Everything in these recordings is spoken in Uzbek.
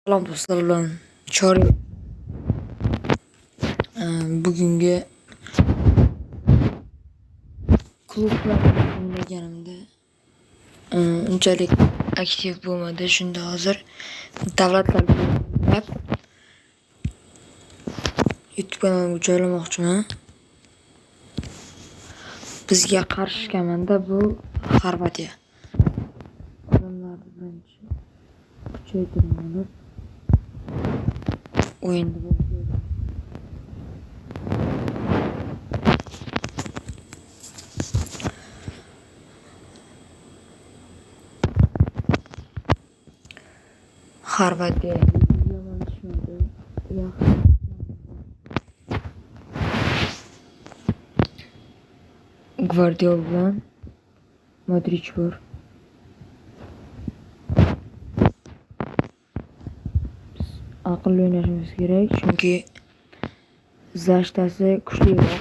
Salom do'stlar bilan Chori bugungi klublar o'ynaganimda unchalik aktiv bo'lmadi. Shunda hozir davlatlar bilan YouTube kanalimga joylamoqchiman. Bizga qarshi komanda bu Xorvatiya. Odamlarni birinchi kuchaytirib olib o'yinni boshlaydi. Xorvatiya yomon tushmadi. Yaxshi. Gvardiola bilan Modric bor. Aqlli o'ynashimiz kerak, chunki zashtasi kuchliroq.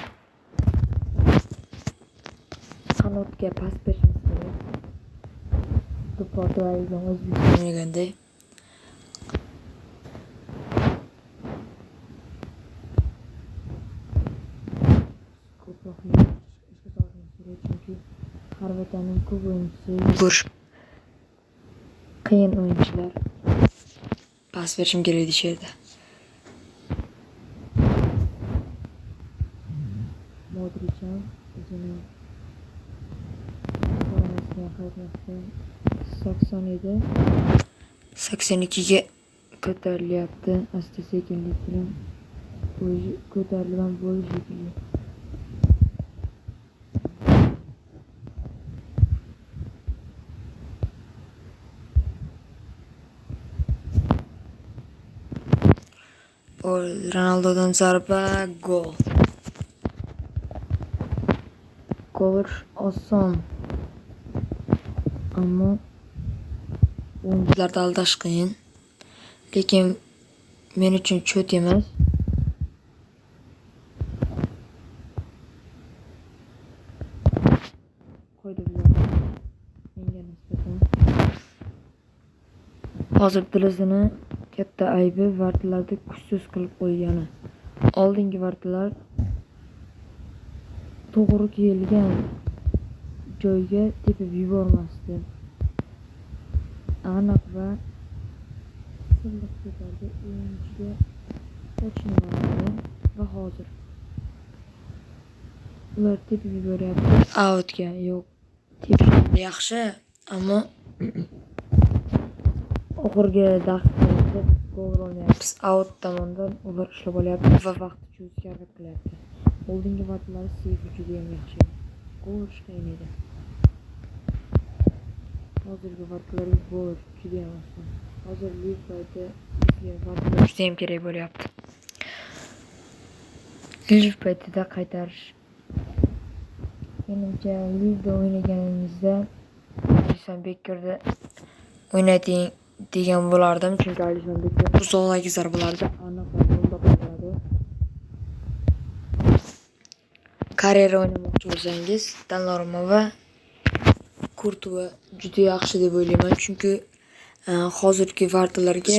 Qanotga pas berishimiz kerak. Bu Portugaliyadan O'zbekiston o'ynaganday. Ko'proq ishga solishimiz kerak, chunki Xorvatiyaning ko'p o'yinchisi yugurish qiyin o'yinchilar. Pas berishim kerak deyishadi. Modric ham o'zini formasiga qaytmoqda. 82 ga ko'tarilyapti. Asta-sekinlik bilan ko'tarilgan bo'lish shekilli. Ronaldo'dan zarba, gol. Gol oson. Ammo o'yinchilarni aldash qiyin. Lekin men uchun cho't emas. Qo'ydi menga nisbatan. Hozir Dilizini katta aybi vartlarni kuchsiz qilib qo'ygani. Oldingi vartlar to'g'ri kelgan joyga tepib yubormasdi. Aniq va silliq ketardi, o'yinchiga tashlanadi va hozir ular tepib yuboryapti. Outga yo'q. Tepishdi yaxshi, ammo oxirgi daqiqalarda gol urolmayapmiz. Out tomondan ular ishlab olyapti va vaqt cho'zishga harakat qilyapti. Oldingi vaqtlari sevi juda ham yaxshi. Gol urish qiyin edi. Hozirgi vaqtlarga gol juda ham oson. Hozir Liverpoolda bizga vaqtlar juda ham kerak bo'lyapti. Liverpoolda qaytarish. Menimcha Liverpoolda o'ynaganimizda Alisson Bekkerda o'ynading degan bo'lardim, chunki Alisson Bekker uzoqdagi zarbalarda aniq va yo'lda qo'yadi. Karyera o'ynamoqchi bo'lsangiz, Donnarumma va Kurtuva juda yaxshi deb o'ylayman, chunki hozirgi vartalarga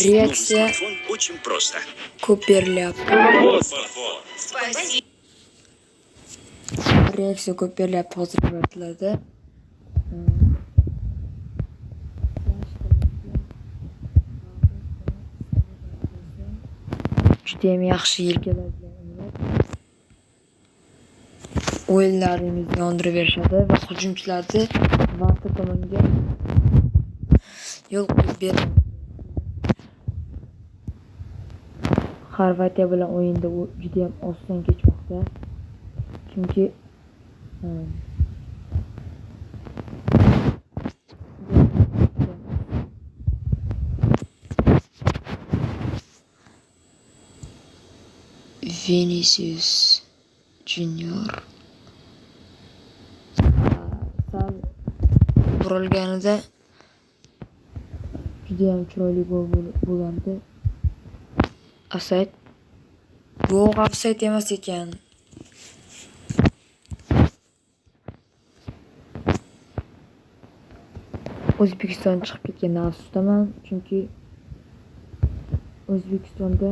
reaksiya ko'p berilyapti. Reaksiya ko'p berilyapti hozirgi vartalarda. Juda ham yaxshi yelkalar bilan o'ynab o'yinlaringizni yondirib berishadi va hujumchilarni varta tomonga yo'l qo'yib beradi. Xorvatiya bilan o'yinda juda ham oson kechmoqda. Chunki Vinicius Junior sal burilganida juda ham chiroyli gol bo'lardi. Offside. Bu offside emas ekan. O'zbekiston chiqib ketganidan afsusdaman, chunki O'zbekistonda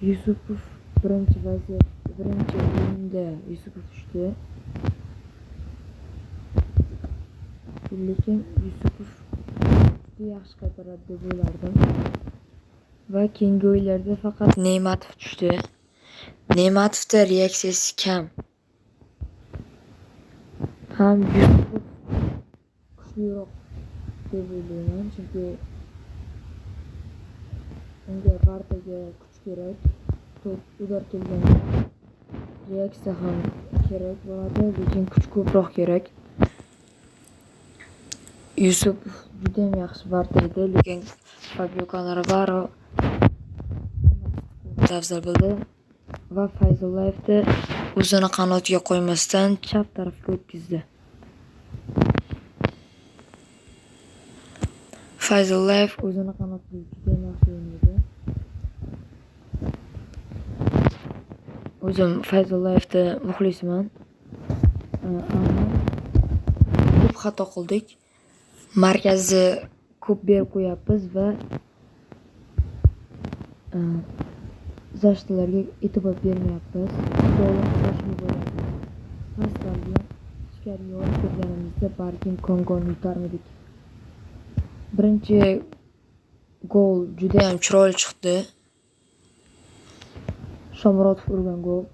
Yusupov birinchi o'yinda Yusupov tushdi. Lekin Yusupov juda yaxshi qaytaradi deb o'ylardim. Va keyingi o'yinlarda faqat Ne'matov tushdi. Ne'matovda reaksiyasi kam. Ham Yusupov kuchliroq deb o'ylayman, chunki unga Vardaga kuch kerak. To'p udar kelganda reaksiya ham kerak bo'ladi, lekin kuch ko'proq kerak. Yusupov juda ham yaxshi Varda edi, lekin Fabio Cannavaro afzal bo'ldi va Fayzullayevni o'zini qanotiga qo'ymasdan chap tarafga o'tkazdi. Fayzullayev o'zini qanotiga juda ham yaxshi o'ynadi. O'zim Fayzullayevni muxlisiman. Ammo ko'p xato qildik. Markazni ko'p berib qo'yapmiz va zashtalarga e'tibor bermayapmiz. Paslar bilan ichkariga olib kirganimizda balkim Kongoni yutarmidik. Birinchi gol juda ham chiroyli chiqdi. Shomurodov urgan gol.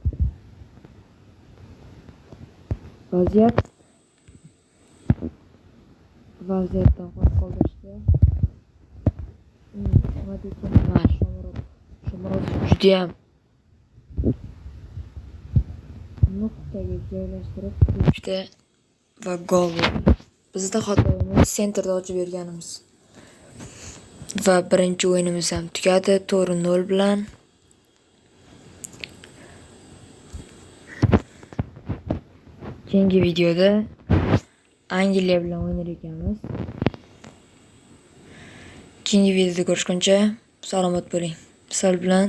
Vaziyatdan qoldirishdi. Shomurodov juda ham nuqtaga joylashtirib turishdi va gol bo'ldi. Bizda xatoimiz sentrda ochib berganimiz. Va birinchi o'yinimiz ham tugadi 4-0 bilan. Keyingi videoda Angliya bilan o'ynar ekanmiz. Keyingi videoda ko'rishguncha salomat bo'ling. Sal bilan